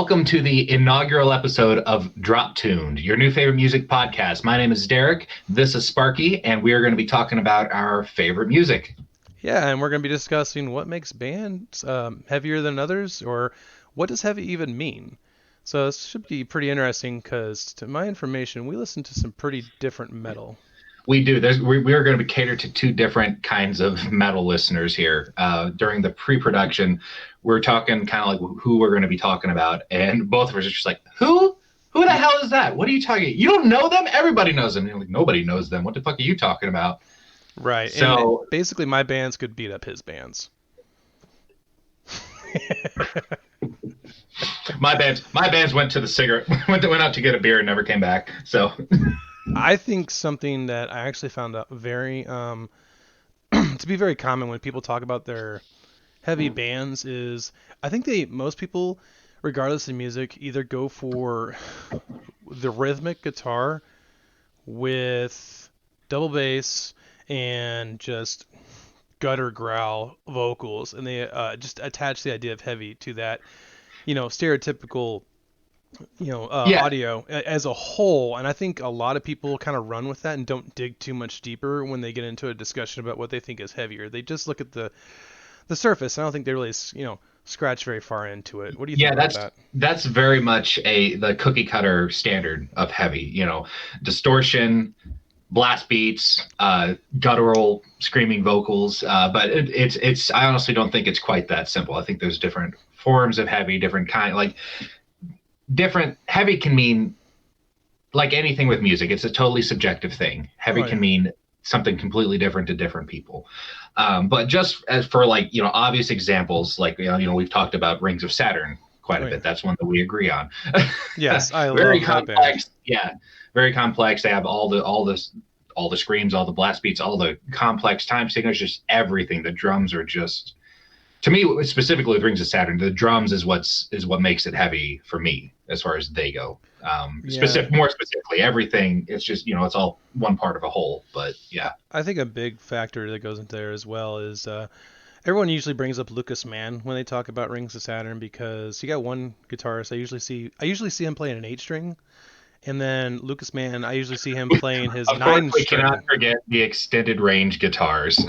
welcome to the inaugural episode of DroppTuned, your new favorite music podcast. My name is Derek, this is Sparky, and we are going to be talking about our favorite music. Yeah, and we're going to be discussing what makes bands heavier than others, or what does heavy even mean. So this should be pretty interesting because, to my information, we listen to some pretty different metal. We do. We are going to be catered to two different kinds of metal listeners here. During the pre-production, we're talking kind of like who we're going to be talking about, and both of us are just like, who? Who the hell is that? What are you talking? You don't know them? Everybody knows them. You're like, nobody knows them. What the fuck are you talking about? Right, and So basically my bands could beat up his bands. my bands went to the cigarette, went out to get a beer and never came back. So I think something that I actually found out very to be very common when people talk about their heavy bands is I think most people, regardless of music, either go for the rhythmic guitar with double bass and just gutter growl vocals, and they just attach the idea of heavy to that, stereotypical, yeah, audio as a whole. And I think a lot of people kind of run with that and don't dig too much deeper when they get into a discussion about what they think is heavier. They just look at the surface. I don't think they really, scratch very far into it. What do you think yeah, about that? that's very much the cookie cutter standard of heavy. Distortion, blast beats, guttural screaming vocals. But it's I honestly don't think it's quite that simple. I think there's different forms of heavy, different kind, like different heavy can mean like anything with music. It's a totally subjective thing. Heavy Oh can yeah. mean something completely different to different people. But just as for like, obvious examples, like, we've talked about Rings of Saturn quite Oh a yeah. bit. That's one that we agree on. Yes, I Very love that band. complex. Yeah. Very complex. They have all the screams, all the blast beats, all the complex time signatures, just everything. The drums are just, to me, specifically with Rings of Saturn, the drums is what makes it heavy for me as far as they go. Yeah, More specifically, everything. It's just it's all one part of a whole. But yeah, I think a big factor that goes into there as well is everyone usually brings up Lucas Mann when they talk about Rings of Saturn because he got one guitarist. I usually see him playing an eight string, and then Lucas Mann I usually see him playing his of course nine we cannot string. forget the extended range guitars.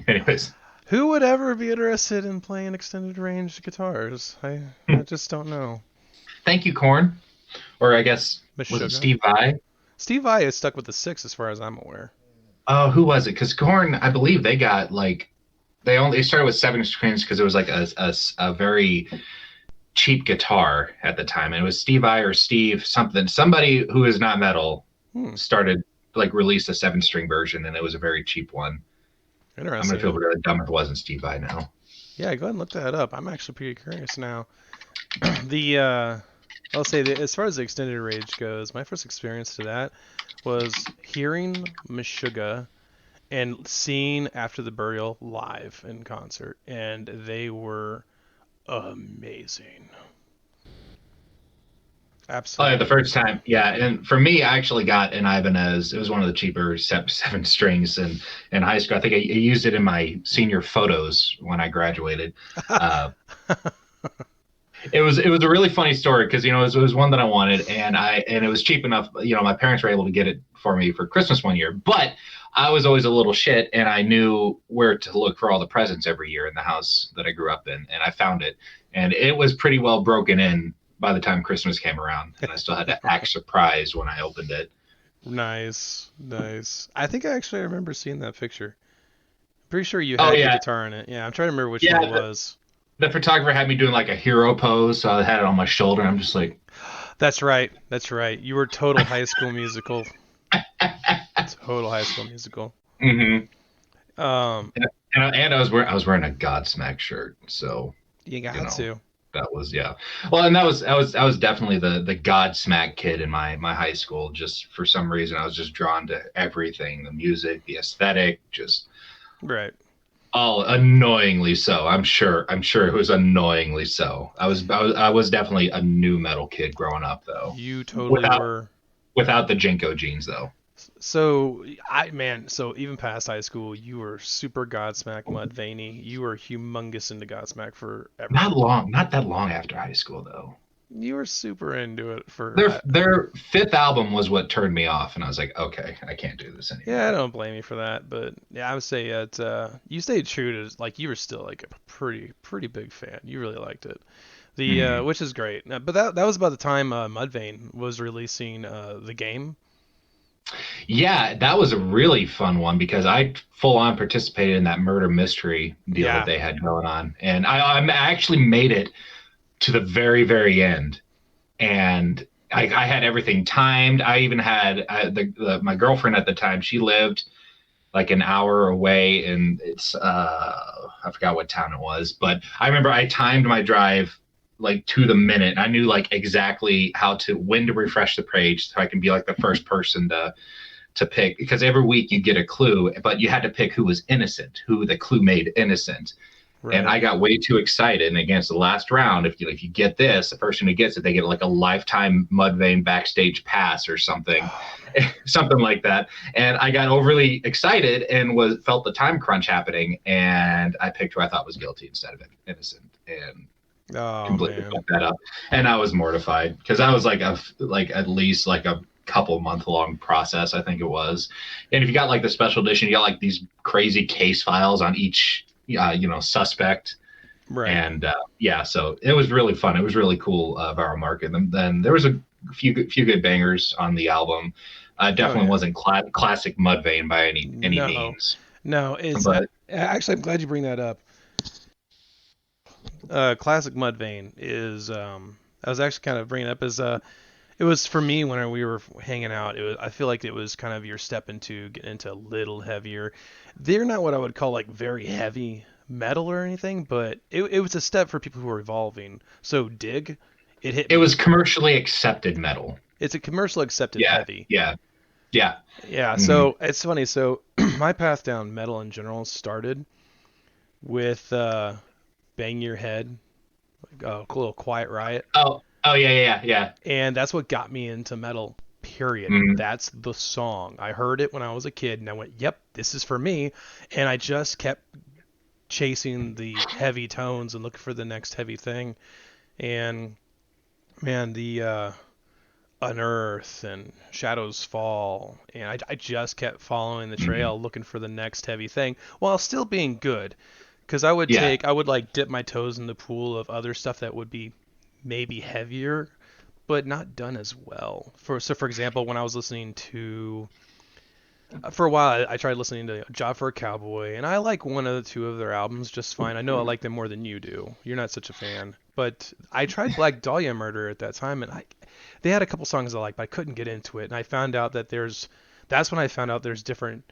Anyways, Who would ever be interested in playing extended range guitars? I just don't know. thank you, Corn, or I guess was it Meshuggah. Steve Vai? Steve Vai is stuck with the six as far as I'm aware. Oh, who was it? Because Corn, I believe they got like they started with seven strings because it was like a very cheap guitar at the time, and it was Steve Vai or Steve something, somebody who is not metal Hmm. started like released a seven string version, and it was a very cheap one. I'm gonna feel Interesting. really dumb if it wasn't Steve Vai now. Yeah, go ahead and look that up. I'm actually pretty curious now. The I'll say that as far as the extended range goes, my first experience to that was hearing Meshuggah and seeing After the Burial live in concert, and they were amazing. Oh, yeah, the Absolutely first amazing. time, yeah. And for me, I actually got an Ibanez. It was one of the cheaper seven strings in high school. I think I used it in my senior photos when I graduated. Uh, it was a really funny story because it was one that I wanted, and it was cheap enough. My parents were able to get it for me for Christmas one year, but I was always a little shit, and I knew where to look for all the presents every year in the house that I grew up in, and I found it, and it was pretty well broken in by the time Christmas came around, and I still had to act surprised when I opened it. Nice, nice. I think I actually remember seeing that picture. Pretty sure you Oh had the yeah, guitar in it. Yeah, I'm trying to remember which one yeah. it was. The photographer had me doing like a hero pose, so I had it on my shoulder. I'm just like, That's right. That's right. You were total High School Musical. Total High School Musical. mm-hmm. Um, And I was wearing a Godsmack shirt, so you you got know to. that was, yeah. Well, and I was definitely the Godsmack kid in my high school. Just for some reason, I was just drawn to everything, the music, the aesthetic, just Right. all annoyingly so. I'm sure it was annoyingly so. I was definitely a new metal kid growing up though, You totally without were. without the Jinko jeans though. So even past high school, you were super Godsmack Mudvayne. You were humongous into Godsmack forever. Not that long after high school though. You were super into it for Their fifth album was what turned me off, and I was like, okay, I can't do this yeah, I anymore. don't blame you for that, but yeah, I would say that you stayed true to like you were still like a pretty big fan. You really liked it. The Mhm. which is great. But that was about the time Mudvayne was releasing the game. Yeah, that was a really fun one because I full on participated in that murder mystery deal that Yeah. they had going on, and I actually made it to the very very end, and I had everything timed. I even had my girlfriend at the time. She lived like an hour away, and it's I forgot what town it was, but I remember I timed my drive like to the minute. I knew like exactly how to when to refresh the page so I can be like the first person to pick, because every week you get a clue, but you had to pick who was innocent, who the clue made innocent. And Right. I got way too excited. And against the last round, if you get this, the person who gets it, they get like a lifetime Mudvayne backstage pass or something, Oh man. something like that. And I got overly excited and was felt the time crunch happening, and I picked who I thought was guilty instead of innocent, and Oh completely man. fucked that up. And I was mortified because I was like at least like a couple month long process, I think it was. And if you got like the special edition, you got like these crazy case files on each suspect. Right. And yeah, so it was really fun. It was really cool, viral market. And then there was a few good bangers on the album. Oh Definitely yeah. wasn't classic Mudvayne by any No. means, No, it's but actually I'm glad you bring that up. Classic Mudvayne is I was actually kind of bringing it up as it was for me when we were hanging out. It was I feel like it was kind of your step into getting into a little heavier. They're not what I would call like very heavy metal or anything, but it was a step for people who are evolving. So Dig, it hit it me. was commercially accepted metal. It's a commercial accepted Yeah, heavy. yeah, yeah. Yeah, Hmm. so it's funny. So my path down metal in general started with Bang Your Head, a little Quiet Riot. Oh, yeah, yeah, yeah. And that's what got me into metal, period. Hmm. That's the song. I heard it when I was a kid and I went, yep, this is for me. And I just kept chasing the heavy tones and looking for the next heavy thing. And man, the Unearth and Shadows Fall. And I just kept following the Hmm. trail looking for the next heavy thing while still being good. Because Yeah, I would like dip my toes in the pool of other stuff that would be maybe heavier but not done as well. For example, when I was listening to for a while, I tried listening to Job for a Cowboy, and I like one of the two of their albums just fine. I know I like them more than you do. You're not such a fan, but I tried Black Dahlia Murder at that time, and I they had a couple songs I liked, but I couldn't get into it. And I found out that that's when I found out there's different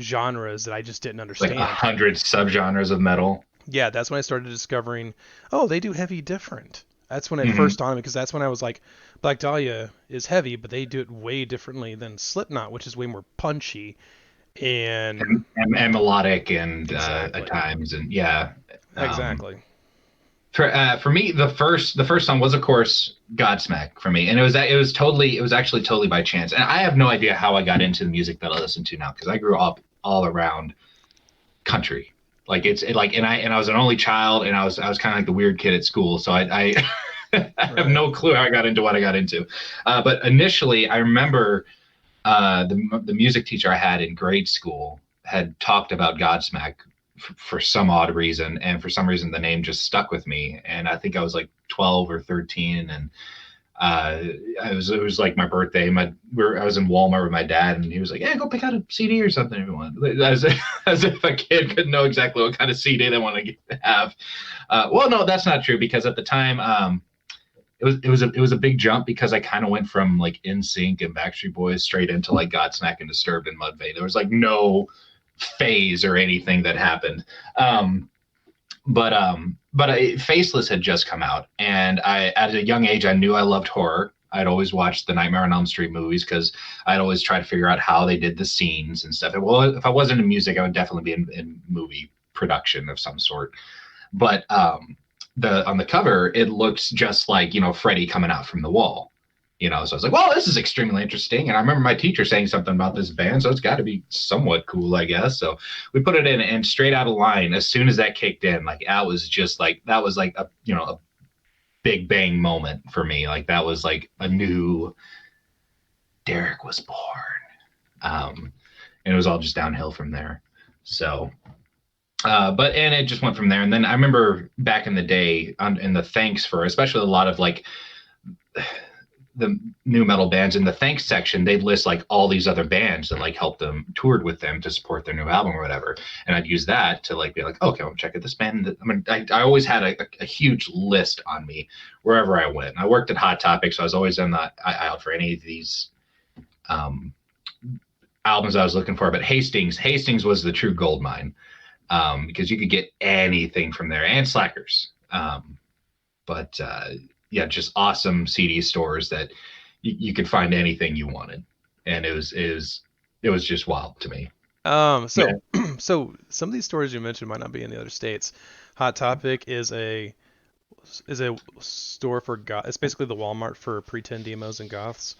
genres that I just didn't like a understand. hundred subgenres of metal. Yeah, that's when I started discovering, oh, they do heavy different. That's when it Hmm. first dawned on me because that's when I was like, Black Dahlia is heavy, but they do it way differently than Slipknot, which is way more punchy. And And melodic and at exactly, times, and yeah. Um, exactly. for me, the first song was of course Godsmack for me, and it was actually totally by chance, and I have no idea how I got into the music that I listen to now because I grew up all around country. Like and I was an only child, and I was kind of like the weird kid at school, so I I have Right. no clue how I got into what I got into. But initially, I remember the music teacher I had in grade school had talked about Godsmack for some odd reason, and for some reason the name just stuck with me. And I think I was like 12 or 13, and uh, it was like my birthday. I was in Walmart with my dad, and he was like, "Yeah, go pick out a CD or something if you want." As if a kid could know exactly what kind of CD they want to have. Well, no, that's not true because at the time, it was a big jump because I kind of went from like NSYNC and Backstreet Boys straight into like Godsmack and Disturbed and Mudvayne. There was like no phase or anything that happened. Um, but Faceless had just come out, and I at a young age I knew I loved horror. I'd always watched the Nightmare on Elm Street movies because I'd always try to figure out how they did the scenes and stuff. Well, if I wasn't in music, I would definitely be in movie production of some sort. But the on the cover, it looks just like Freddy coming out from the wall. So I was like, well, this is extremely interesting. And I remember my teacher saying something about this band, so it's got to be somewhat cool, I guess. So we put it in, and straight out of line, as soon as that kicked in, like that was just like that was like a big bang moment for me. Like that was like a new Derek was born. And it was all just downhill from there. So, but and it just went from there. And then I remember back in the day, in the thanks for especially a lot of like the new metal bands in the thanks section, they'd list like all these other bands that like helped them toured with them to support their new album or whatever. And I'd use that to like be like, okay, I'm check out this band. I mean, I always had a huge list on me wherever I went. I worked at Hot Topic, so I was always on the out for any of these um, albums I was looking for. But Hastings was the true gold mine, because you could get anything from there, and Slackers. But yeah, just awesome CD stores that you could find anything you wanted, and it was just wild to me. Yeah. So so some of these stores you mentioned might not be in the other states. Hot Topic is a store for goth. It's basically the Walmart for pretend demos and goths.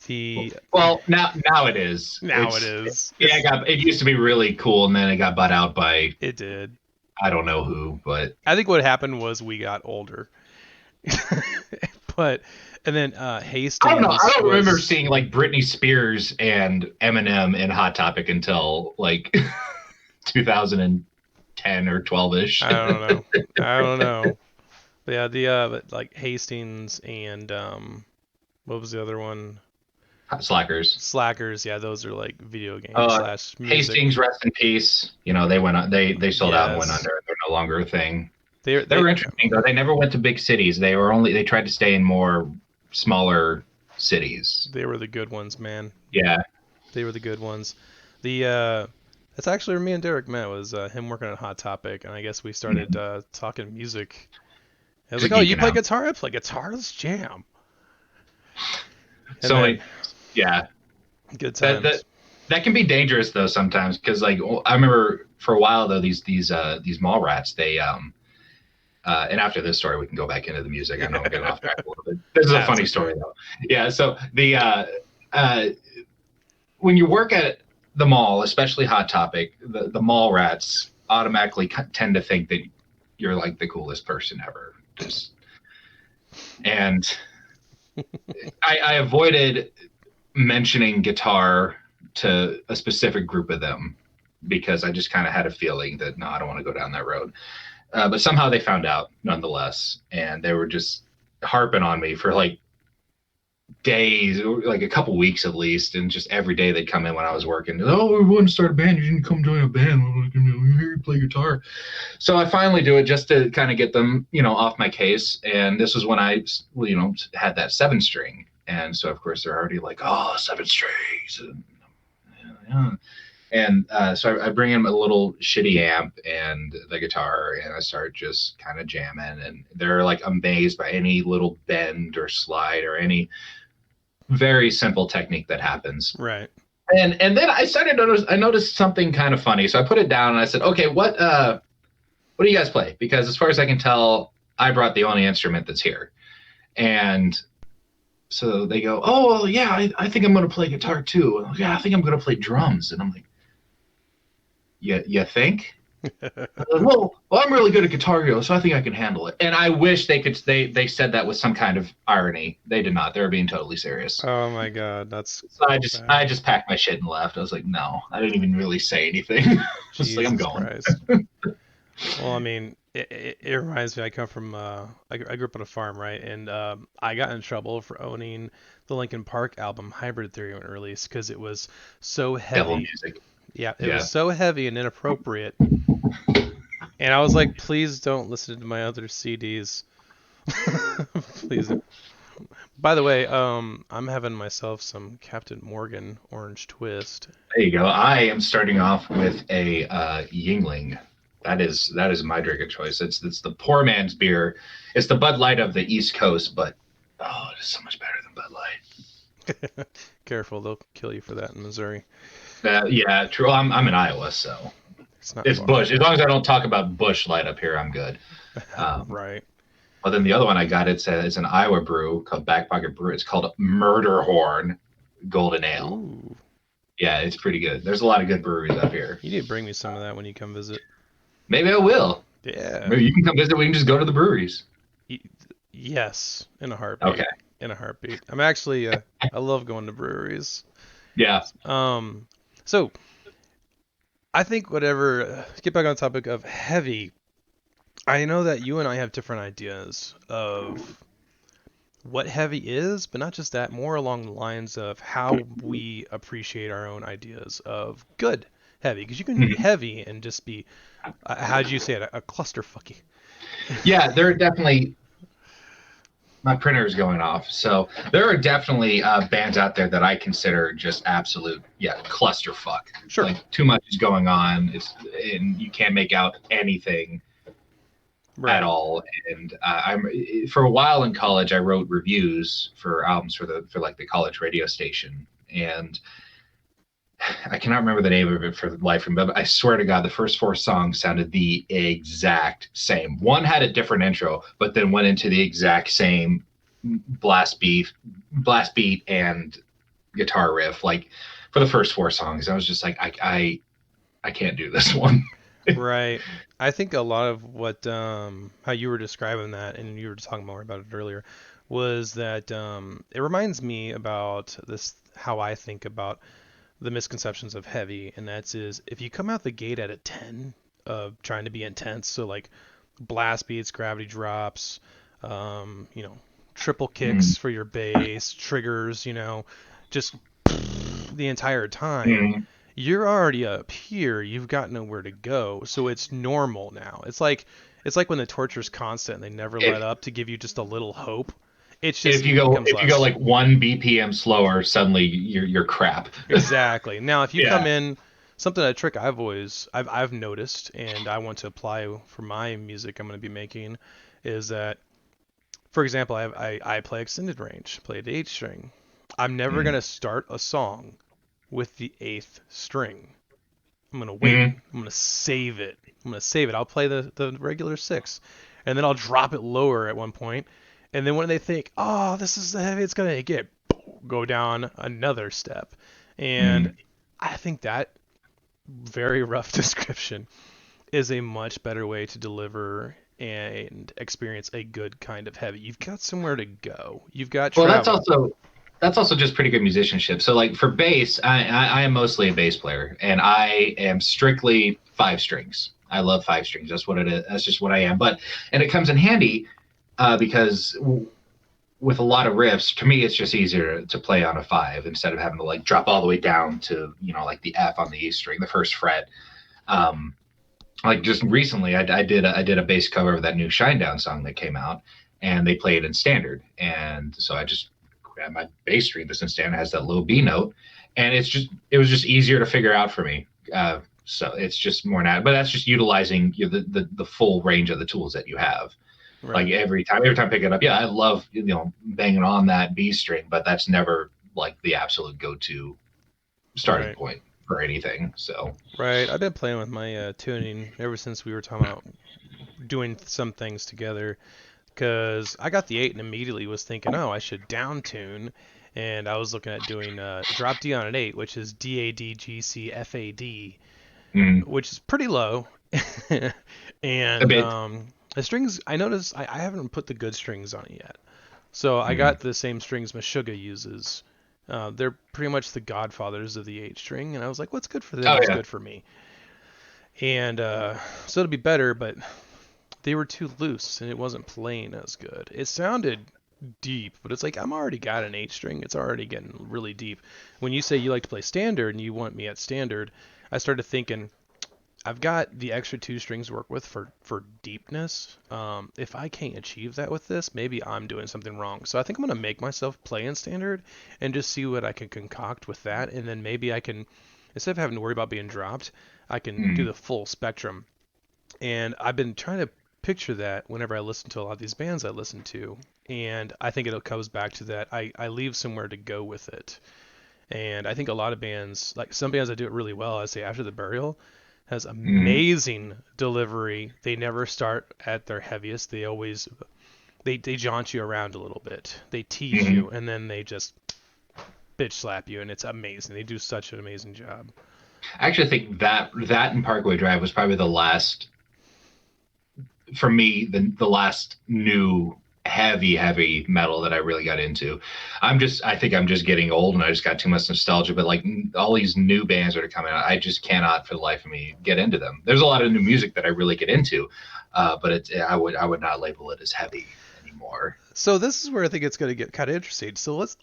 The Well, now it is. Now it is. Yeah, it used to be really cool, and then it got bought out by It did. I don't know who, but I think what happened was we got older. But and then I don't know. Hastings I don't remember was seeing like Britney Spears and Eminem in Hot Topic until like 2010 or 12 ish. I don't know. I don't know. But yeah, the but like Hastings and what was the other one? Slackers. Slackers. Yeah, those are like video game slash music. Hastings, rest in peace. You know, they went on, they sold out and went Yes. under. They're no longer a thing. They They were interesting though. They never went to big cities. They tried to stay in more smaller cities. they were the good ones, man. Yeah. They were the good ones. The that's actually where me and Derek met, was him working at Hot Topic, and I guess we started talking music. I was Just like, "Oh, you geeking play out. guitar? I play guitar. Let's jam." And So then, like, yeah, good that times. that that can be dangerous though sometimes because like I remember for a while though these mall rats and after this story we can go back into the music. I know I'm getting off track a little bit. This is a That's funny okay. story though. Yeah, so the uh, when you work at the mall, especially Hot Topic, the mall rats automatically tend to think that you're like the coolest person ever. Just and I avoided mentioning guitar to a specific group of them because I just kind of had a feeling that no, I don't want to go down that road. But somehow they found out nonetheless, and they were just harping on me for like days, like a couple weeks at least, and just every day they'd come in when I was working. Oh, we want to start a band. You didn't come join a band. We hear you play guitar. So I finally do it just to kind of get them, off my case. And this was when I, had that 7-string. And so of course they're already like, oh, 7 strings. And so I bring in a little shitty amp and the guitar, and I start just kind of jamming. And they're like amazed by any little bend or slide or any very simple technique that happens. Right. And then I noticed something kind of funny. So I put it down and I said, okay, what do you guys play? Because as far as I can tell, I brought the only instrument that's here. And so they go, oh, well, yeah, I think I'm going to play guitar too. And I'm like, yeah, I think I'm going to play drums. And I'm like, you think? Well, I'm really good at Guitar Hero, so I think I can handle it. And I wish they said that with some kind of irony. They did not. They were being totally serious. Oh my God, that's So bad. I just packed my shit and left. I was like, no, I didn't even really say anything. Just like, I'm Jesus going. Christ. Well, I mean, it reminds me. I come from I grew up on a farm, right? And I got in trouble for owning the Linkin Park album Hybrid Theory when it released because it was so Devil heavy. music. Yeah, it Yeah. was so heavy and inappropriate. And I was like, please don't listen to my other CDs. Please. By the way, I'm having myself some Captain Morgan Orange Twist. There you go. I am starting off with a Yingling. That is my drink of choice. It's the poor man's beer. It's the Bud Light of the East Coast, but oh, it is so much better than Bud Light. Careful, they'll kill you for that in Missouri. Yeah, true. I'm in Iowa, so It's not it's far. Bush. As long as I don't talk about Bush Light up here, I'm good. Right. But then the other one I got, it's an Iowa brew called Back Pocket Brew. It's called Murder Horn Golden Ale. Ooh. Yeah, it's pretty good. There's a lot of good breweries up here. You need to bring me some of that when you come visit. Maybe I will. Yeah. Maybe you can come visit. We can just go to the breweries. You- Yes, in a Okay. heartbeat. In a heartbeat. I'm actually I love going to breweries. Yeah. Um, so I think whatever. Get back on the topic of heavy. I know that you and I have different ideas of what heavy is, but not just that. More along the lines of how we appreciate our own ideas of good heavy, because you can be Mhm. heavy and just be. How'd you say it? A clusterfucky. Yeah, there are definitely my printer is going off. So there are definitely bands out there that I consider just absolute, yeah, clusterfuck. Sure. Like too much is going on. And you can't make out anything at Right. all. And I'm for a while in college, I wrote reviews for albums for like the college radio station, and I cannot remember the name of it for the life of me, but I swear to God, the first four songs sounded the exact same. One had a different intro, but then went into the exact same blast beat, blast beat and guitar riff. Like for the first four songs, I was just like, I can't do this one. Right. I think a lot of what how you were describing that, and you were talking more about it earlier, was that it reminds me about this how I think about the misconceptions of heavy, and that's is if you come out the gate at a 10 of trying to be intense, so like blast beats, gravity drops, you know, triple Mm, kicks for your bass, triggers, just the entire time, mm. you're already up here. You've got nowhere to go. So it's normal now. It's like when the torture's constant and they never let If up to give you just a little hope. It's just if you it go becomes if you go less. like 1 BPM slower, suddenly you're crap. Exactly. Now if you come Yeah. in something a trick I've noticed and I want to apply for my music I'm going to be making is that for example I play extended range, play the 8th string. I'm never going Mm. to start a song with the 8th string. I'm gonna wait. Mm. I'm gonna save it. I'm gonna save it. I'll play the regular six, and then I'll drop it lower at one point, and then when they think, oh, this is the heavy it's gonna get, go down another step, and Mm. I think that very rough description is a much better way to deliver and experience a good kind of heavy. You've got somewhere to go. You've got Well, travel. that's also just pretty good musicianship. So like for bass, I am mostly a bass player, and I am strictly five strings. I love five strings. That's what it is. That's just what I am. But and it comes in handy because with a lot of riffs, to me, it's just easier to play on a five instead of having to like drop all the way down to like the F on the E string, the first fret. Um, like just recently, I did a bass cover of that new Shinedown song that came out, and they play it in standard, and so I just grabbed my bass string that's in standard, has that low B note, and it was just easier to figure out for me. So it's just more but that's just utilizing the full range of the tools that you have. Like Right. every time I pick it up, yeah, I love banging on that B string, but that's never like the absolute go to starting Right. point for anything. So Right. I've been playing with my tuning ever since we were talking about doing some things together because I got the 8 and immediately was thinking, oh, I should down tune. And I was looking at doing drop D on an 8, which is DADGCFAD, mm, which is pretty low. a And bit. the strings, I noticed I haven't put the good strings on it yet. So I Mm, got the same strings Meshuggah uses. They're pretty much the godfathers of the 8 string. And I was like, what's good for them oh is yeah. good for me. And so it'll be better, but they were too loose and it wasn't playing as good. It sounded deep, but it's like I'm already got an 8 string. It's already getting really deep. When you say you like to play standard and you want me at standard, I started thinking I've got the extra 2 strings to work with for deepness. If I can't achieve that with this, maybe I'm doing something wrong. So I think I'm gonna make myself play in standard and just see what I can concoct with that, and then maybe I can, instead of having to worry about being dropped, I can do Mm, the full spectrum. And I've been trying to picture that whenever I listen to a lot of these bands I listen to. And I think it comes back to that. I leave somewhere to go with it. And I think a lot of bands, like some bands that do it really well, I say After the Burial, has mm, amazing delivery. They never start at their heaviest. They always they jaunt you around a little bit. They tease mm. you and then they just bitch slap you and it's amazing. They do such an amazing job. I actually think that and Parkway Drive was probably the last for me the last new heavy metal that I really got into. I think I'm just getting old and I just got too much nostalgia. But like all these new bands that are coming out, I just cannot for the life of me get into them. There's a lot of new music that I really get into, but I would not label it as heavy anymore. So this is where I think it's going to get kind of interesting. So let's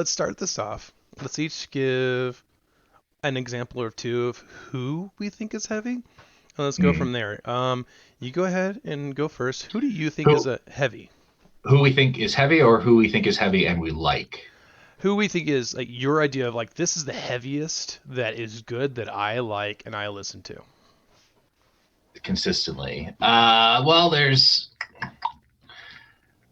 start this off. Let's each give an example or two of who we think is heavy, and let's go Mm. from there. You go ahead and go first. Who do you think is Who a heavy? who we think is heavy, or who we think is heavy and we like Who we think is like your idea of like this is the heaviest that is good that I like and I listen to. consistently. Well, there's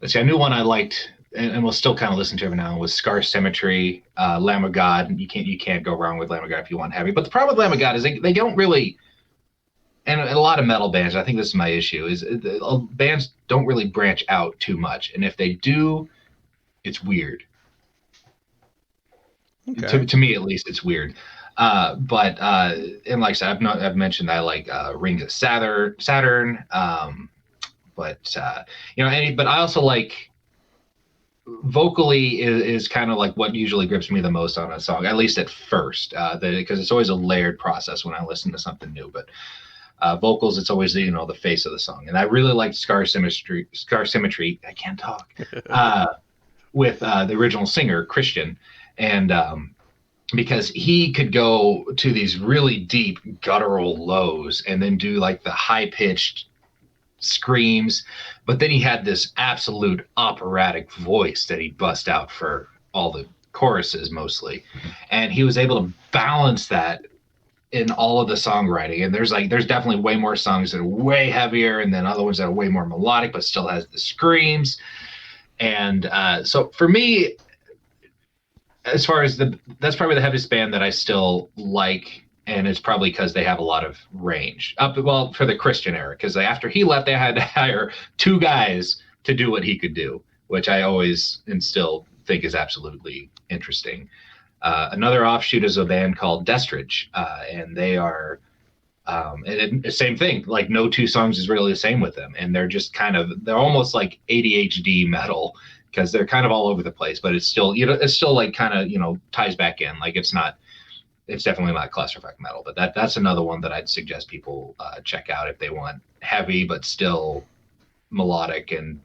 let's see. A new one I liked and we'll still kind of listen to every now and then was Scar Symmetry, Lamb of God. You can't go wrong with Lamb of God if you want heavy. But the problem with Lamb of God is they don't really, and a lot of metal bands. I think this is my issue is bands don't really branch out too much, and if they do, it's weird. Okay. To me at least, it's weird. But and like I said, I've mentioned I like Rings of Saturn. But but I also like vocally is kind of like what usually grips me the most on a song, at least at first, because it's always a layered process when I listen to something new. But vocals, it's always the face of the song, and I really liked Scar Symmetry. Scar Symmetry. I can't talk. With the original singer Christian, and because he could go to these really deep guttural lows and then do like the high pitched screams, but then he had this absolute operatic voice that he'd bust out for all the choruses mostly, and he was able to balance that in all of the songwriting. And there's definitely way more songs that are way heavier, and then other ones that are way more melodic but still has the screams. And so for me, as far as that's probably the heaviest band that I still like, and it's probably because they have a lot of range. Well, for the Christian era, because after he left, they had to hire two guys to do what he could do, which I always and still think is absolutely interesting. Another offshoot is a band called Destridge, and they are same thing. Like no two songs is really the same with them, and they're almost like ADHD metal because they're kind of all over the place, but it's still like kind of ties back in. Like it's definitely not clusterfuck metal, but that's another one that I'd suggest people check out if they want heavy but still melodic and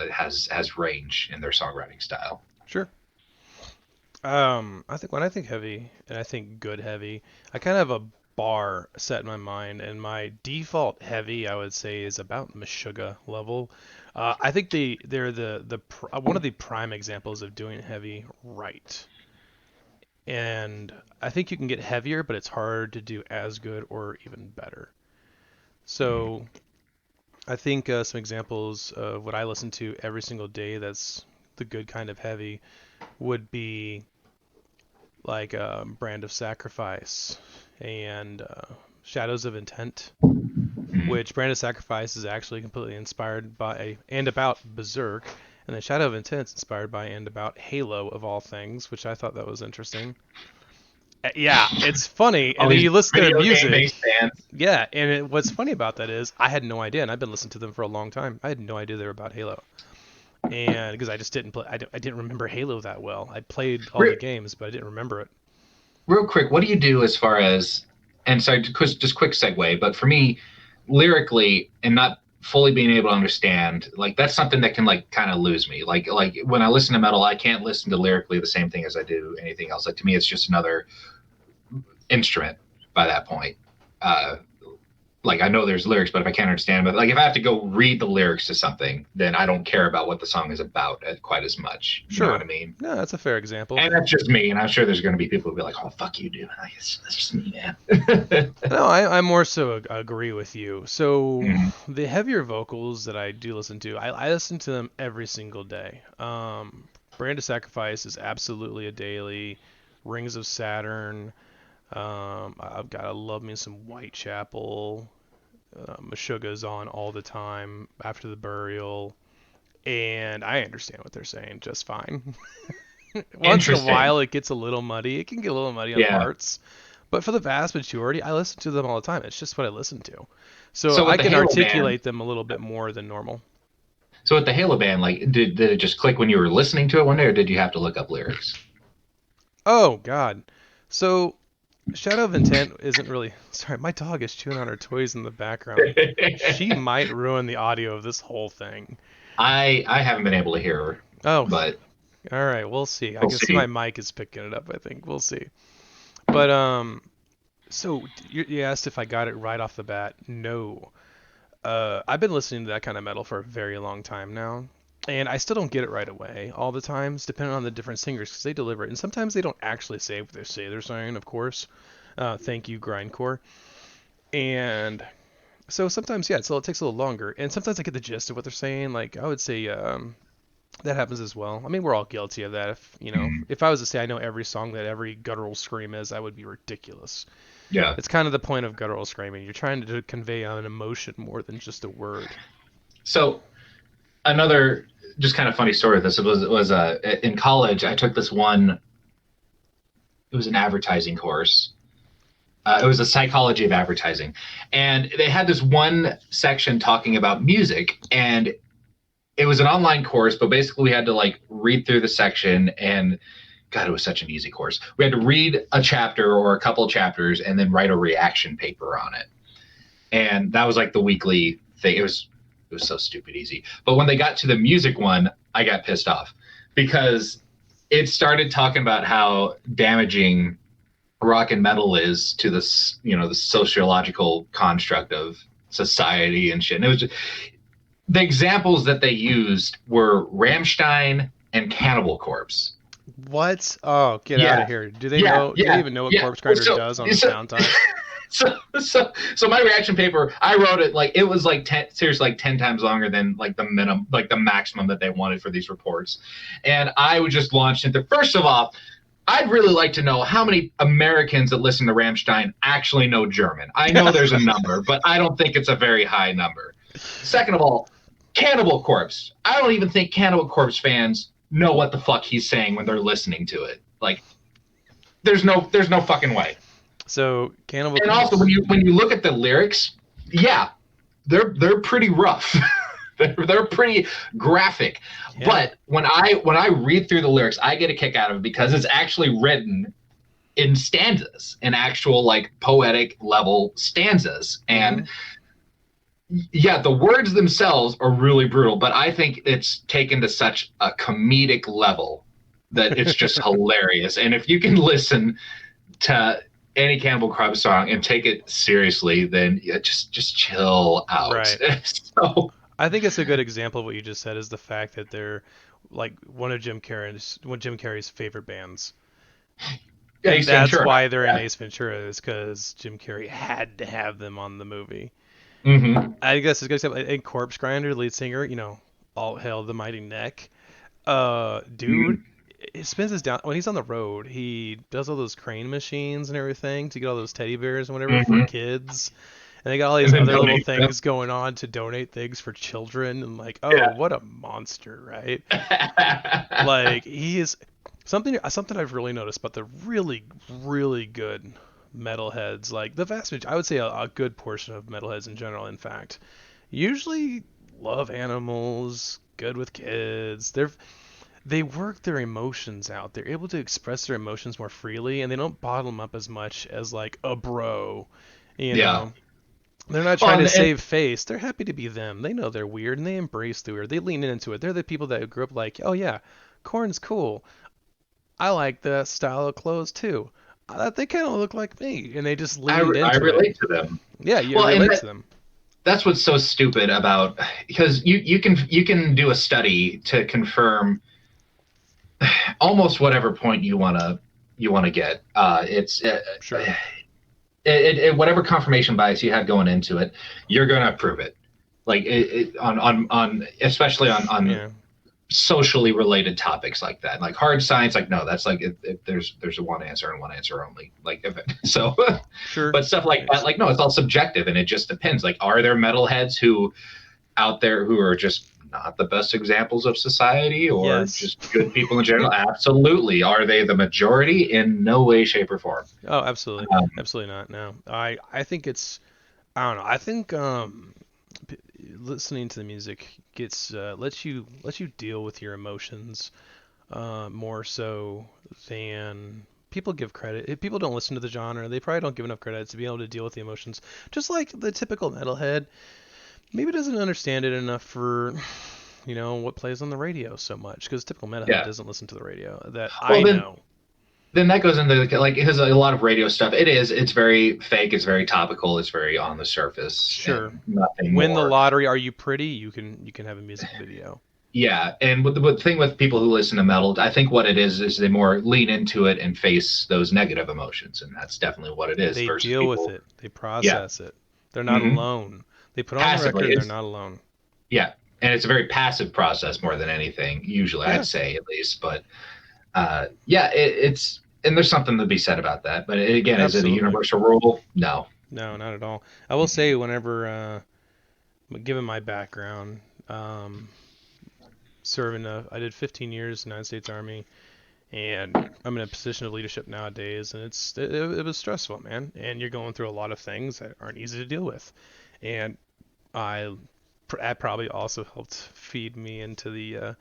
has range in their songwriting style. Sure. I think when I think heavy and I think good heavy, I kind of have a bar set in my mind, and my default heavy I would say is about Meshuggah level. I think they're one of the prime examples of doing heavy right. And I think you can get heavier, but it's hard to do as good or even better. So I think some examples of what I listen to every single day that's the good kind of heavy would be like Brand of Sacrifice and Shadows of Intent, which Brand of Sacrifice is actually completely inspired by and about Berserk, and then Shadow of Intent is inspired by and about Halo of all things, which I thought that was interesting. Yeah, it's funny, and All then these you listen to their video game music. based bands. Yeah, and what's funny about that is I had no idea, and I've been listening to them for a long time. I had no idea they were about Halo, and because I just didn't play, I didn't remember Halo that well. I played all the games, but I didn't remember it. Real quick, what do you do as far as, and sorry, just quick segue, but for me, lyrically and not fully being able to understand, like that's something that can like kind of lose me. Like when I listen to metal, I can't listen to lyrically the same thing as I do anything else. Like to me, it's just another instrument by that point. Uh, like I know there's lyrics, but if I can't understand, but like if I have to go read the lyrics to something, then I don't care about what the song is about quite as much. You know what Sure. I mean? No, that's a fair example. And that's just me, and I'm sure there's going to be people who be like, "Oh, fuck you, dude." Like, that's just me, man. No, I more so agree with you. So Mhm. the heavier vocals that I do listen to, I listen to them every single day. Brand of Sacrifice is absolutely a daily. Rings of Saturn. I've got to love me some Whitechapel. Meshuggah's on all the time after the burial, and I understand what they're saying just fine. Once in a Interesting. while, it gets a little muddy. It can get a little muddy on Yeah. parts, but for the vast majority, I listen to them all the time. It's just what I listen to, so So I with the can Halo band, articulate them a little bit more than normal. So with the Halo band, like, did it just click when you were listening to it one day, or did you have to look up lyrics? Oh God. So Shadow of Intent isn't really. Sorry, my dog is chewing on her toys in the background. She might ruin the audio of this whole thing. I haven't been able to hear her, Oh, but all right. We'll see. I we'll can see my see. mic is picking it up. I think we'll see. But so you asked if I got it right off the bat. No. I've been listening to that kind of metal for a very long time now, and I still don't get it right away all the times, depending on the different singers, because they deliver it, and sometimes they don't actually say what they say they're saying, of course. Thank you, grindcore. And so sometimes, yeah, so it takes a little longer, and sometimes I get the gist of what they're saying. Like I would say, that happens as well. I mean, we're all guilty of that. If Mhm. if I was to say I know every song that every guttural scream is, that would be ridiculous. Yeah. It's kind of the point of guttural screaming. You're trying to convey an emotion more than just a word. So another just kind of funny story of this was in college I took this one. It was an advertising course. It was a psychology of advertising, and they had this one section talking about music, and it was an online course, but basically we had to like read through the section and God, it was such an easy course. We had to read a chapter or a couple of chapters and then write a reaction paper on it. And that was like the weekly thing. It was so stupid easy. But when they got to the music one, I got pissed off because it started talking about how damaging rock and metal is to this, the sociological construct of society and shit. And it was just, the examples that they used were Ramstein and Cannibal Corpse. What? Oh, get out of Yeah, here. Do they yeah, know? Do they yeah, even know what yeah. Corpse Grinder So, does on the so, downtime? so my reaction paper, I wrote it like it was like seriously like 10 times longer than like the minimum, like the maximum that they wanted for these reports, and I would just launch into. First of all, I'd really like to know how many Americans that listen to Rammstein actually know German. I know there's a number, but I don't think it's a very high number. Second of all, Cannibal Corpse. I don't even think Cannibal Corpse fans know what the fuck he's saying when they're listening to it. Like, there's no fucking way. So, Cannibal And also, Corpse. when you look at the lyrics, yeah, they're pretty rough. they're pretty graphic. Yeah. But when I read through the lyrics, I get a kick out of it because it's actually written in stanzas, in actual like poetic level stanzas. Mm-hmm. And yeah, the words themselves are really brutal, but I think it's taken to such a comedic level that it's just hilarious. And if you can listen to any Cannibal Corpse song and take it seriously, then yeah, just chill out. Right. So I think it's a good example of what you just said is the fact that they're like one of Jim Carrey's favorite bands. And Ace that's Ventura. why they're in Yeah. Ace Ventura is because Jim Carrey had to have them on the movie. Mm-hmm. I guess it's good example. And Corpse Grinder, lead singer, all hail the mighty neck. Dude, Mm-hmm. it spins his down when he's on the road. He does all those crane machines and everything to get all those teddy bears and whatever for Mm-hmm. kids. And they got all And these then other little donate them. things going on to donate things for children. And like, oh, Yeah. what a monster, right? Like he is something I've really noticed about the really really good metalheads. Like the I would say a good portion of metalheads in general. In fact, usually love animals, good with kids. They work their emotions out. They're able to express their emotions more freely, and they don't bottle them up as much as like a bro. You Yeah. know, they're not Well, trying to and save face. They're happy to be them. They know they're weird, and they embrace the weird. They lean into it. They're the people that grew up like, oh yeah, corn's cool. I like the style of clothes too. They kind of look like me, and they just leaned I into it. relate to them. Yeah, you Well, and relate to them. that's what's so stupid about, because you can do a study to confirm almost whatever point you want to get. It's Sure. whatever confirmation bias you have going into it, you're gonna prove it. Like on especially on Yeah. socially related topics like that, like hard science. Like no, that's like there's a one answer and one answer only. Like so, Sure. but stuff like that, Yes. like no, it's all subjective and it just depends. Like, are there metalheads who out there who are just not the best examples of society or Yes. just good people in general? Absolutely. Are they the majority? In no way, shape, or form. Oh, absolutely. Um, Absolutely not. No. I think it's I don't know. I think listening to the music gets lets you deal with your emotions more so than people give credit. If people don't listen to the genre, they probably don't give enough credit to be able to deal with the emotions. Just like the typical metalhead, maybe doesn't understand it enough for what plays on the radio so much because typical metalhead Yeah. doesn't listen to the radio that Well, I know. then that goes into like because a lot of radio stuff. It's very fake. It's very topical. It's very on the surface Sure. and nothing Win the more. lottery, are you pretty? You can have a music video. Yeah, and with the thing with people who listen to metal, I think what it is they more lean into it and face those negative emotions, and that's definitely what it is They versus deal with people. it. They Yeah, process it. They're not hmm alone. They put on the passively. record, they're It's not alone. yeah, and it's a very passive process more than anything. Usually, I'd Yeah, say at least, but yeah, it's and there's something to be said about that. But again, is it a absolutely. universal rule? No. No, not at all. I will say, whenever, given my background, I did 15 years in the United States Army, and I'm in a position of leadership nowadays, and it was stressful, man. And you're going through a lot of things that aren't easy to deal with, and I that probably also helped feed me into the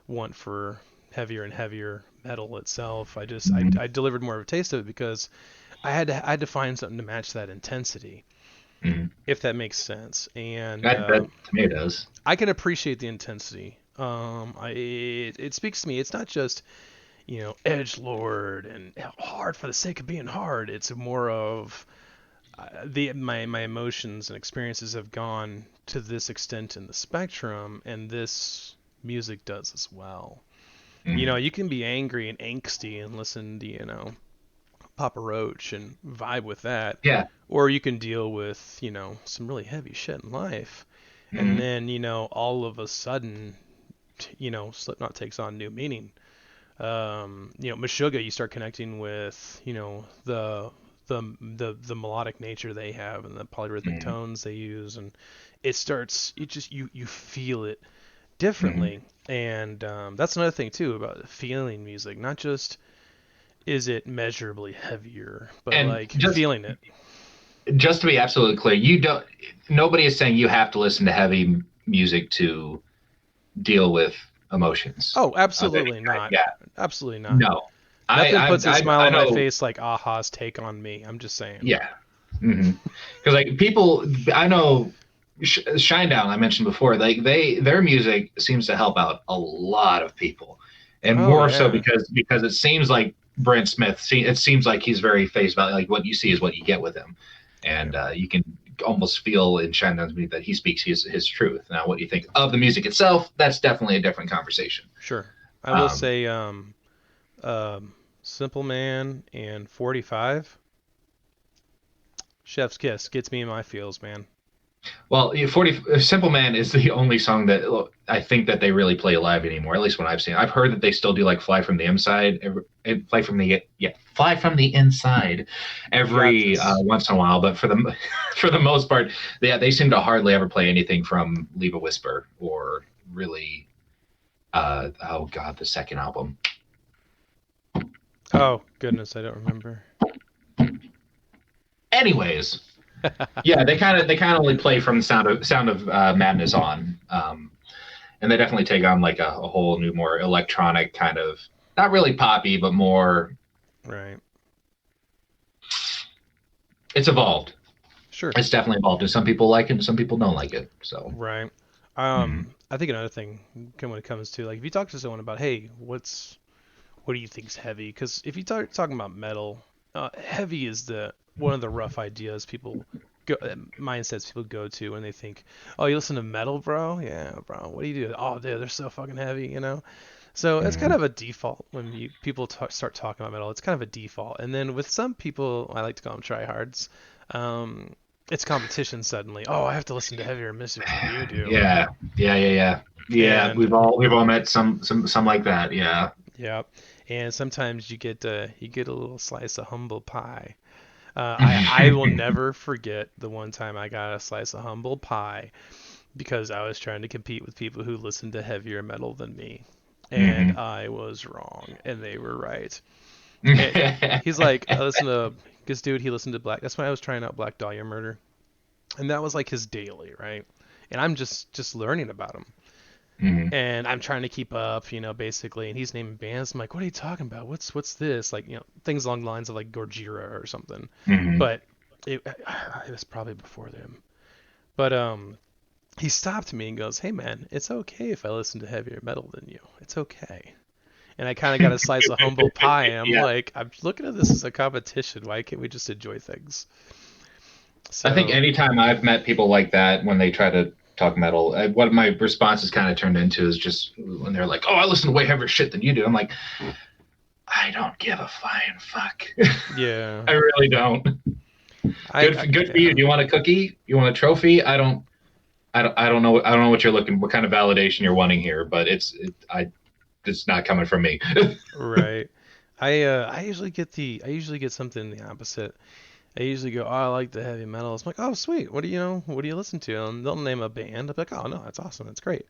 want for heavier and heavier metal itself. Mhm. I delivered more of a taste of it because I had to find something to match that intensity, Mhm. if that makes sense. And That to me it does. I can appreciate the intensity. It speaks to me. It's not just edge lord and hard for the sake of being hard. It's more of the my emotions and experiences have gone to this extent in the spectrum, and this music does as well. Mhm. You can be angry and angsty and listen to Papa Roach and vibe with that, Yeah. or you can deal with some really heavy shit in life, and Mhm. then all of a sudden Slipknot takes on new meaning. Meshuggah, you start connecting with the melodic nature they have and the polyrhythmic Mhm. tones they use, and you feel it Mhm. differently. And that's another thing too about feeling music, not just is it measurably heavier, but And like feeling it. just to be absolutely clear, you don't. Nobody is saying you have to listen to heavy music to deal with emotions Oh, of any absolutely kind. not. Yeah, Absolutely not. no, Nothing puts a smile I on my know. face like Aha's Take on Me. I'm just saying. Yeah, because like people, I know. Shinedown, I mentioned before, like their music seems to help out a lot of people, and Oh more so yeah. because it seems like Brent Smith. It seems like he's very face value. Like what you see is what you get with him, Yeah. and you can almost feel in Shinedown's music that he speaks his truth. Now, what you think of the music itself? That's definitely a different conversation. Sure. I will Um, say um Simple Man and 45 Chef's Kiss gets me in my feels, man. Well, 40 Simple Man is the only song that I think that they really play live anymore. At least when I've seen. I've heard that they still do like Fly from the Inside, Fly from the Fly from the Inside You got every this. once in a while. But for the for the most part, they seem to hardly ever play anything from Leave a Whisper or really. Oh God, the second album. Oh, goodness, I don't remember. Anyways, yeah, they kind of only play from the Sound of Madness on. And they definitely take on like a whole new, more electronic kind of, not really poppy, but more. Right. It's evolved. Sure. It's definitely evolved, and some people like it, and some people don't like it. So, Right. mm, I think another thing when it comes to like if you talk to someone about, hey, what do you think's heavy? Because if you talking about metal, heavy is the one of the rough ideas mindsets people go to when they think, oh, you listen to metal, bro? Yeah, bro. What do you do? Oh, they're so fucking heavy, you know. So it's kind mm, of a default when people start talking about metal. It's kind of a default, and then with some people, I like to call them tryhards. Um, it's competition suddenly. Oh, I have to listen to heavier music than you do, yeah, yeah. and We've all met some like that. Yeah. yeah, and sometimes you get a little slice of humble pie. I will Mm-hmm. never forget the one time I got a slice of humble pie because I was trying to compete with people who listened to heavier metal than me, and I was wrong, and they were right. And he's like, I listen to this dude. He listened to Black. That's when I was trying out Black Dahlia Murder, and that was like his daily, right? and I'm just learning about them. Hmm. And I'm trying to keep up, basically. And he's naming bands. I'm like, what are you talking about? What's this? Like, things along the lines of like Gojira or something. Hmm. But it was probably before them. But he stopped me and goes, "Hey man, it's okay if I listen to heavier metal than you. It's okay." And I kind of got a slice of humble pie. And I'm Yeah. like, I'm looking at this as a competition. Why can't we just enjoy things? I think So anytime I've met people like that when they try to talk metal, what my response has kind of turned into is just when they're like, "Oh, I listen to way heavier shit than you do." I'm like, I don't give a flying fuck. yeah, I really don't. Good for you. yeah. Do you want a cookie? You want a trophy? I don't know. I don't know what you're looking. What kind of validation you're wanting here? But it's not coming from me. Right. I usually get something the opposite. I usually go, oh, I like the heavy metal. It's like, oh, sweet. What do you listen to? And they'll name a band. I'll be like, oh no, that's awesome. That's great.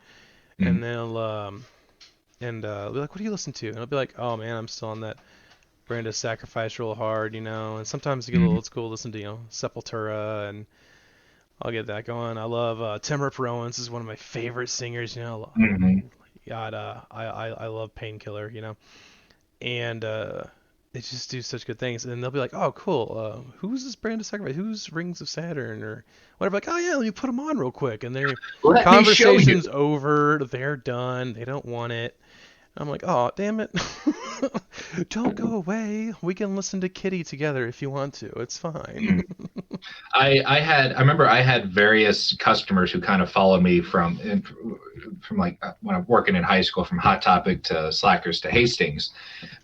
Mm, And they'll be like, what do you listen to? And I'll be like, oh man, I'm still on that brand of Sacrifice real hard, And sometimes you get a little mm, old school, listen to Sepultura, and I'll get that going. I love Tim Rip Owens is one of my favorite singers. mm. God, I love Painkiller, and they just do such good things. And they'll be like, "Oh, cool. Who's this brand of sacrifice? Who's Rings of Saturn or whatever?" Like, "Oh yeah, let me put them on real quick." And their Let me show you. conversation's over. They're done. They don't want it. I'm like, "Oh, damn it! Don't go away. We can listen to Kitty together if you want to. It's fine." Mm. I remember I had various customers who kind of followed me from like when I'm working in high school, from Hot Topic to Slackers to Hastings,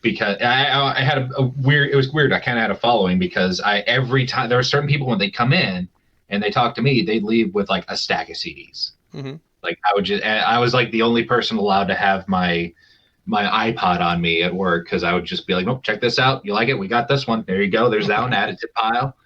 because I had a weird. It was weird. I kind of had a following because I every time there were certain people when they come in and they talk to me, they'd leave with like a stack of CDs. Hmm. Like I was like the only person allowed to have my iPod on me at work because I would just be like, "Nope, check this out. You like it? We got this one. There you go. There's that one. Add it to pile."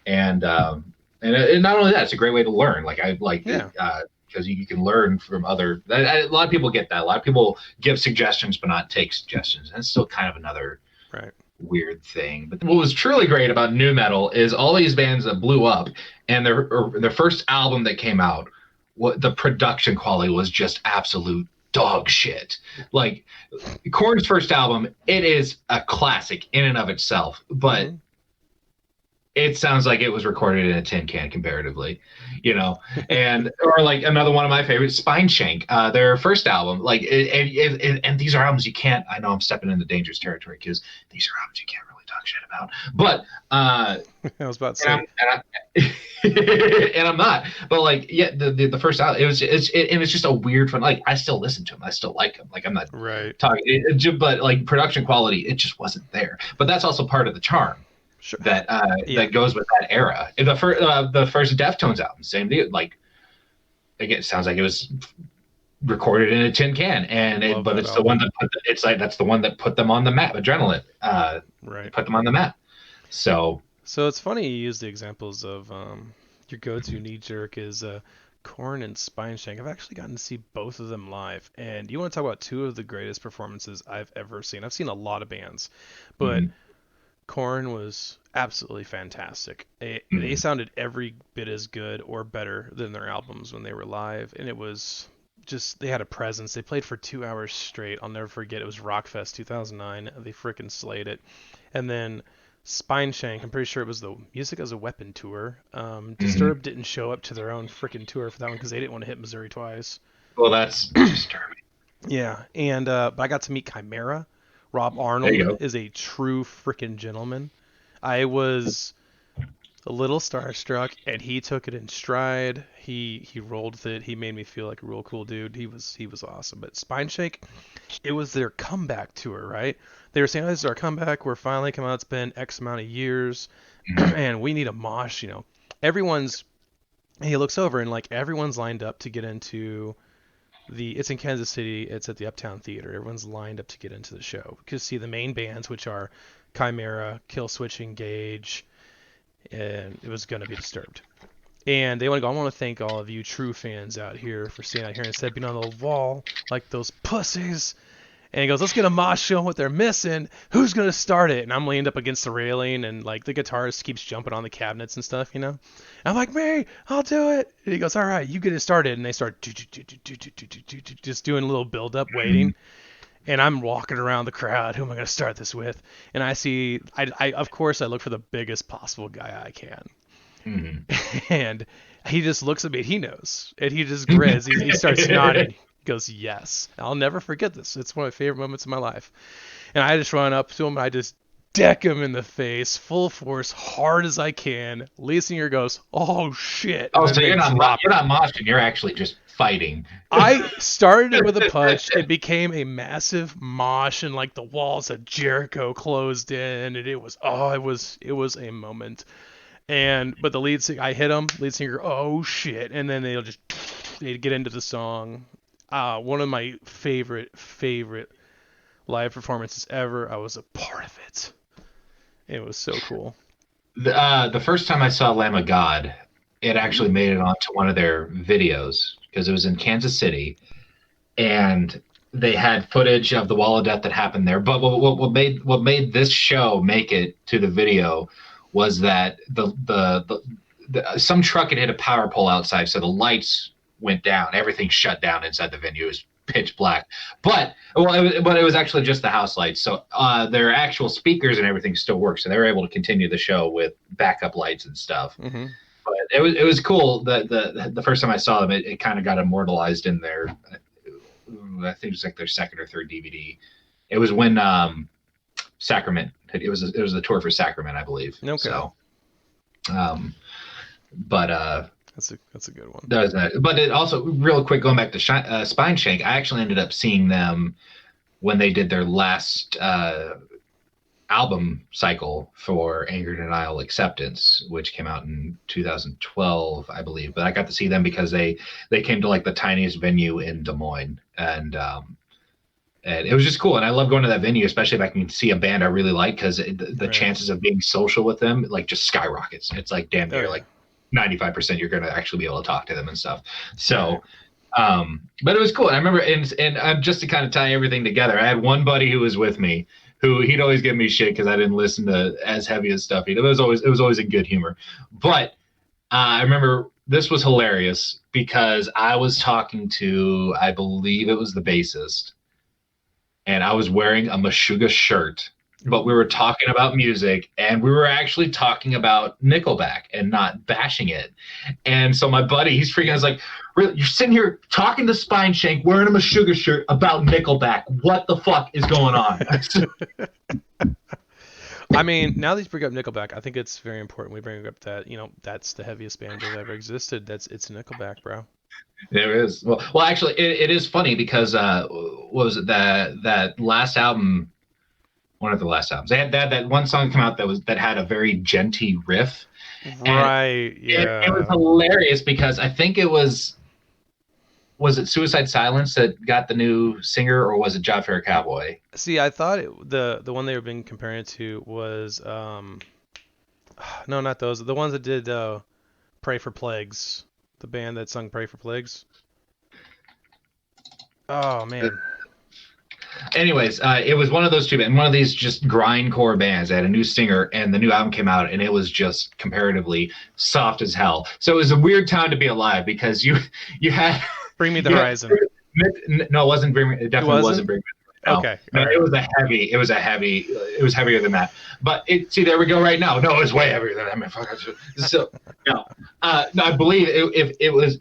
And and not only that, it's a great way to learn. Like I like it Yeah. because you can learn from other. A lot of people get that. A lot of people give suggestions but not take suggestions. And it's still kind of another Right. weird thing. But what was truly great about new metal is all these bands that blew up, and their first album that came out, what the production quality was just absolute dog shit. Like Korn's first album, it is a classic in and of itself, but Hmm. it sounds like it was recorded in a tin can comparatively, and or like another one of my favorites, Spine Shank, their first album, like and these are albums you can't. I know I'm stepping into dangerous territory because these are albums you can't really talk shit about, but I was about to and say, and I'm not, but like yeah, the first album, and it's just a weird fun. Like I still listen to them, I still like them. Like I'm not right. talking, but like production quality, it just wasn't there. But that's also part of the charm Sure. that Yeah. goes with that era. The first Deftones album, same deal. Like again, it sounds like it was recorded in a tin can, Love but that it's the one album. that it's like that's the one that put them on the map. Adrenaline, Right. put them on the map. So So it's funny you use the examples of your go-to knee jerk is Korn and Spineshank. I've actually gotten to see both of them live, and you want to talk about two of the greatest performances I've ever seen. I've seen a lot of bands, but mm, Korn was absolutely fantastic. They mm, sounded every bit as good or better than their albums when they were live, and it was just they had a presence. They played for 2 hours straight. I'll never forget. It was Rockfest 2009. They freaking slayed it. And then Spineshank, I'm pretty sure it was the Music as a Weapon tour. mm. Disturbed didn't show up to their own freaking tour for that one because they didn't want to hit Missouri twice. Well, that's disturbing. Yeah, and but I got to meet Chimera. Rob There you Arnold go. is a true freaking gentleman. I was a little starstruck, and he took it in stride. He rolled with it. He made me feel like a real cool dude. He was awesome. But Spineshake, it was their comeback tour, right? They were saying, oh, "This is our comeback. We're finally coming out. It's been X amount of years, Mm, and we need a mosh." Everyone's. He looks over and like everyone's lined up to get into the. It's in Kansas City. It's at the Uptown Theater. Everyone's lined up to get into the show. You can see the main bands, which are Chimera, Killswitch Engage, and it was going to be Disturbed. And they want to go, I want to thank all of you true fans out here for staying out here instead of being on the wall like those pussies. And he goes, let's get a mosh, show them what they're missing. Who's going to start it? And I'm leaned up against the railing, and like the guitarist keeps jumping on the cabinets and stuff, you know? And I'm like, me, I'll do it. And he goes, all right, you get it started. And they start just doing a little build up, waiting. And I'm walking around the crowd. Who am I going to start this with? And I see, of course, I look for the biggest possible guy I can. Mm-hmm. And he just looks at me. He knows. And he just grins. He starts nodding. He goes, yes. I'll never forget this. It's one of my favorite moments of my life. And I just run up to him. And I just deck him in the face, full force, hard as I can. Lead singer goes, oh, shit. Oh, so you're not moshing. You're actually just fighting. I started it with a punch. It became a massive mosh, and like the walls of Jericho closed in. And it was a moment. But the lead singer, I hit him. Lead singer, oh shit, and then they'd get into the song. One of my favorite live performances ever. I was a part of it. It was so cool. The first time I saw Lamb of God, it actually made it onto one of their videos because it was in Kansas City, and they had footage of the Wall of Death that happened there. But what made this show make it to the video was that some truck had hit a power pole outside, so the lights went down. Everything shut down inside the venue. It was pitch black. But it was actually just the house lights. So their actual speakers and everything still worked. So they were able to continue the show with backup lights and stuff. Mm-hmm. But it was cool. The first time I saw them, it kind of got immortalized in their, I think it was like their second or third DVD. It was when Sacrament. It was the tour for Sacrament, I believe. Okay. So, but that's a good one. That was that. But it also, real quick, going back to Spine Shank, I actually ended up seeing them when they did their last album cycle for Anger, Denial, Acceptance, which came out in 2012, I believe. But I got to see them because they came to like the tiniest venue in Des Moines, and it was just cool. And I love going to that venue, especially if I can see a band I really like, because the chances of being social with them like just skyrockets. It's like damn near like 95% you're going to actually be able to talk to them and stuff. So, but it was cool. And I remember, and just to kind of tie everything together, I had one buddy who was with me who he'd always give me shit because I didn't listen to as heavy as stuff. It was always in good humor. But I remember this was hilarious because I was talking to, I believe it was the bassist, and I was wearing a Meshuggah shirt, but we were talking about music, and we were actually talking about Nickelback and not bashing it. And so my buddy, he's freaking, I was like, really, you're sitting here talking to Spine Shank wearing a Meshuggah shirt about Nickelback. What the fuck is going on? I mean, now that you bring up Nickelback, I think it's very important we bring up that, that's the heaviest band that ever existed. It's Nickelback, bro. There is. Well, actually, it is funny because what was it, that last album? One of the last albums, they had that one song come out that had a very genty riff. Right. Yeah. It was hilarious because I think it was it Suicide Silence that got the new singer, or was it Job Fair Cowboy? See, I thought the one they were being comparing it to was no, not those. The ones that did Pray for Plagues. The band that sung Pray for Plagues. Oh man. Anyways, it was one of those two, and one of these just grindcore bands. They had a new singer, and the new album came out, and it was just comparatively soft as hell. So it was a weird time to be alive because you had Bring Me the Horizon. No, it wasn't Bring Me. It definitely wasn't Bring Me. No. Okay. No, right. It was heavier than that. But see, there we go right now. No, it was way heavier than that. So no, I believe it was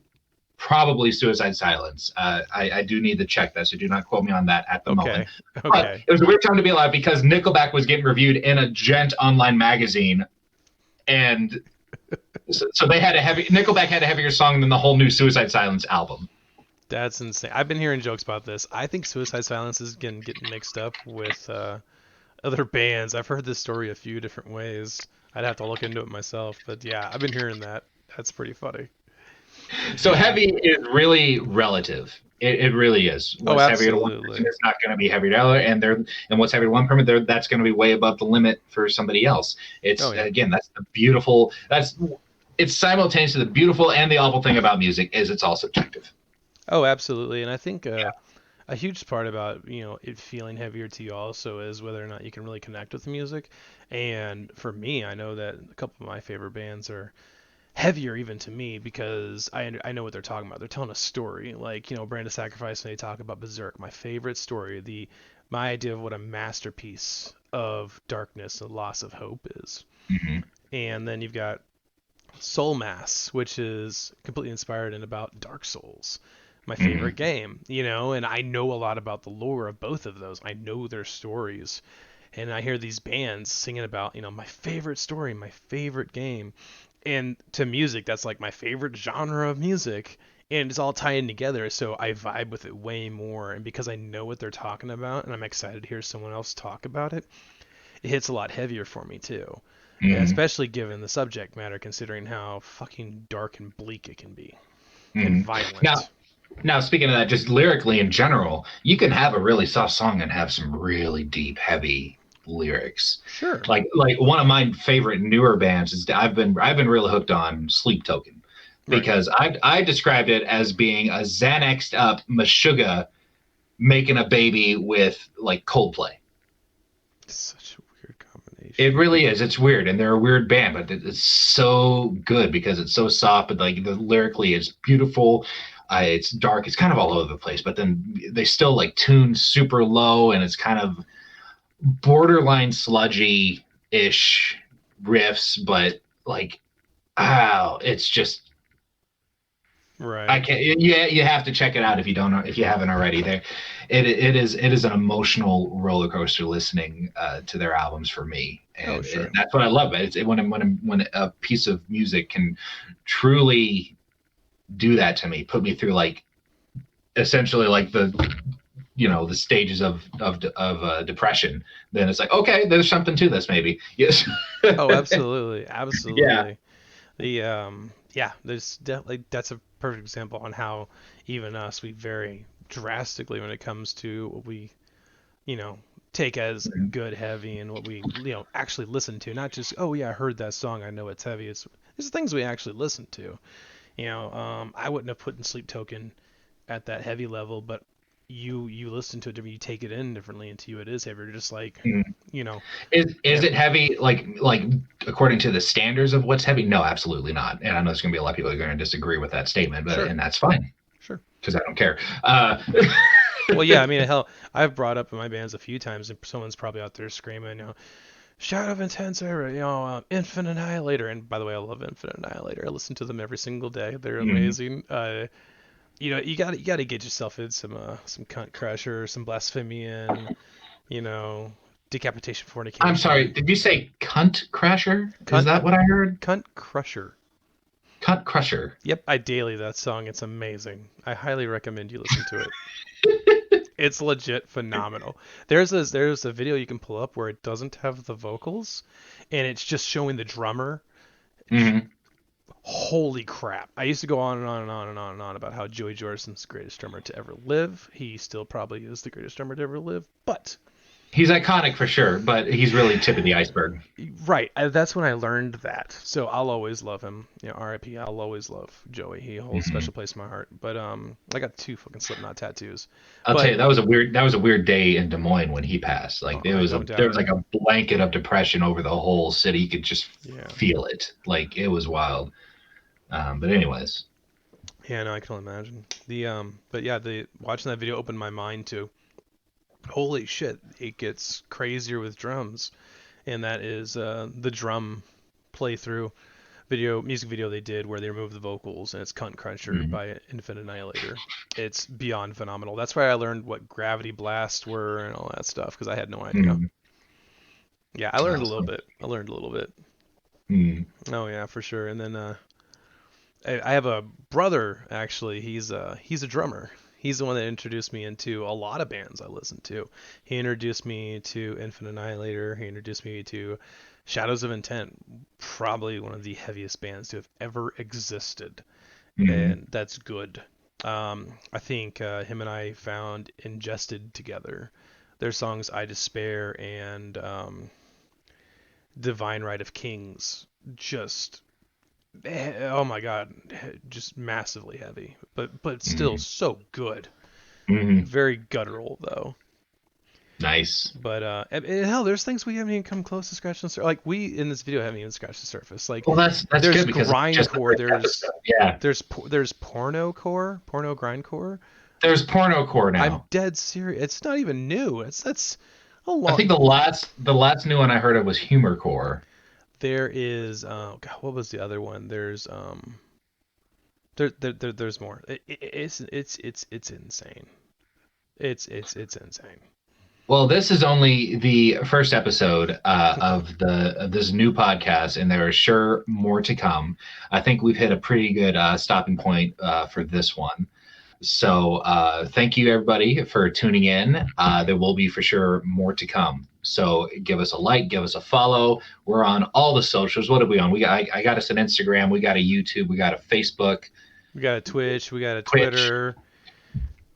probably Suicide Silence. I do need to check that, so do not quote me on that at the moment. Okay. But it was a weird time to be alive because Nickelback was getting reviewed in a Gent online magazine, and so they had Nickelback had a heavier song than the whole new Suicide Silence album. That's insane. I've been hearing jokes about this. I think Suicide Silence is getting mixed up with other bands. I've heard this story a few different ways. I'd have to look into it myself, but yeah, I've been hearing that. That's pretty funny. So heavy is really relative. It really is. What's heavy to one person is not going to be heavy to another, and what's heavy to one person, that's going to be way above the limit for somebody else. Again, that's the beautiful. It's simultaneously the beautiful and the awful thing about music is it's all subjective. Oh, absolutely, and I think a huge part about it feeling heavier to you also is whether or not you can really connect with the music. And for me, I know that a couple of my favorite bands are heavier even to me because I know what they're talking about. They're telling a story, like Brand of Sacrifice when they talk about Berserk, my favorite story, the my idea of what a masterpiece of darkness and loss of hope is. Hmm. And then you've got Soul Mass, which is completely inspired and about Dark Souls, my favorite Hmm. game, and I know a lot about the lore of both of those. I know their stories. And I hear these bands singing about, my favorite story, my favorite game. And to music, that's like my favorite genre of music. And it's all tying together, so I vibe with it way more. And because I know what they're talking about and I'm excited to hear someone else talk about it, it hits a lot heavier for me too. Hmm. Especially given the subject matter, considering how fucking dark and bleak it can be and Hmm. Now, violent. now speaking of that, just lyrically in general, you can have a really soft song and have some really deep, heavy lyrics. Sure. Like one of my favorite newer bands is I've been really hooked on Sleep Token Right. because I described it as being a Xanaxed up Meshuggah making a baby with like Coldplay. It's such a weird It combination. really is. It's weird, and they're a weird band, but it's so good because it's so soft. But like the lyrically, it's beautiful. It's dark. It's kind of all over the place, but then they still like tune super low, and it's kind of borderline sludgy ish riffs. But like, wow, it's just I Right. can't. Yeah, you have to check it out if you don't know if you haven't already. There, it is an emotional roller coaster listening to their albums for me, Oh, and sure. that's what I love. When a piece of music can truly do that to me, put me through like essentially like the stages of depression. Then it's like okay, there's something to this maybe. Yes. Oh, absolutely. Yeah. Absolutely. Yeah, there's definitely that's a perfect example on how even us we vary drastically when it comes to what we you know take as good heavy and what we actually listen to, not just oh yeah I heard that song I know it's heavy. It's things we actually listen to. I wouldn't have put in Sleep Token at that heavy level, but you listen to it differently, you take it in differently, and to you it is heavier. Just like Mhm. you know, Is yeah, it heavy like according to the standards of what's heavy? No, absolutely not. And I know there's going to be a lot of people that are going to disagree with that statement, but sure, and that's fine sure. because I don't care. Uh, Well, yeah, I mean, hell, I've brought up in my bands a few times, and someone's probably out there screaming, Shadow of Intense Era, Infinite Annihilator. And by the way, I love Infinite Annihilator. I listen to them every single day. They're mm, amazing. You got to get yourself in some Cunt Crusher, some Blasphemian, you know, Decapitation I'm sorry. Fornication. Did you say cunt crasher? Is Cunt that what I heard? Cunt Crusher. Cunt crusher. Yep, I daily that song. It's amazing. I highly recommend you listen to it. It's legit phenomenal. There's a video you can pull up where it doesn't have the vocals, and it's just showing the drummer. Hmm. Holy crap! I used to go on and on and on and on and on about how Joey Jordison's the greatest drummer to ever live. He still probably is the greatest drummer to ever live, but He's iconic for sure, but he's really tip of the iceberg. right, that's when I learned that. So I'll always love him. R.I.P. I'll always love Joey. He holds a Hmm. special place in my heart. But I got two fucking Slipknot tattoos. I'll tell But you that was a weird day in Des Moines when he passed. Like I don't there doubt was it. like a blanket of depression over the whole city. You could just Yeah. feel it. Like it was wild. But anyways. Yeah, no, I can only imagine. But yeah, the watching that video opened my mind to holy shit, it gets crazier with drums, and that is the drum playthrough music video they did where they removed the vocals and it's Cunt Cruncher Mm, by Infinite Annihilator. It's beyond phenomenal. That's why I learned what gravity blasts were and all that stuff because I had no idea. mm, Yeah, I learned a little awesome. bit. I learned a little bit. Mm, Oh yeah, for sure. And then I have a brother actually. He's a drummer. He's the one that introduced me into a lot of bands I listen to. He introduced me to Infinite Annihilator. He introduced me to Shadows of Intent, probably one of the heaviest bands to have ever existed, mm, and that's good. I think him and I found Ingested together. Their songs "I Despair" and "Divine Right of Kings" just oh my god, just massively heavy, but still mm. so good. Hmm. Very guttural though. Nice. But and hell, there's things we haven't even come close to scratching the surface. Like we in this video haven't even scratched the surface. Like Well, that's there's good because it's just the grindcore, first episode. Yeah, there's porno core, porno grindcore. there's porno core I'm now. dead serious. It's not even new. It's that's a I think long. the last new one I heard of was humor core. There is God, what was the other one? There's more. It's insane. It's insane. Well, this is only the first episode of this new podcast, and there is sure more to come. I think we've hit a pretty good stopping point for this one. So thank you everybody for tuning in. There will be for sure more to come. So give us a like, give us a follow. We're on all the socials. What are we on? I got us an Instagram, we got a YouTube, we got a Facebook, We got a Twitch, we got a Twitch. Twitter,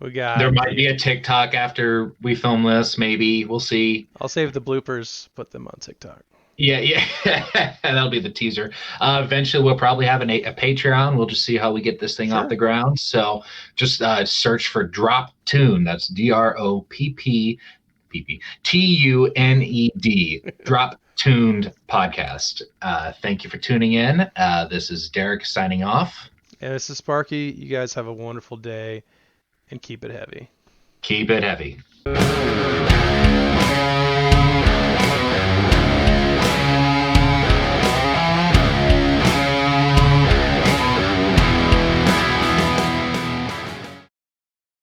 we There got might be a TikTok after we film this. Maybe we'll see. I'll save the bloopers, put them on TikTok. Yeah, yeah, that'll be the teaser. Eventually, we'll probably have a Patreon. We'll just see how we get this thing off Sure. the ground. So just search for Drop Tune. That's DroppTuned Drop Tuned Podcast. Thank you for tuning in. This is Derek signing off. And this is Sparky. You guys have a wonderful day and keep it heavy. Keep it heavy.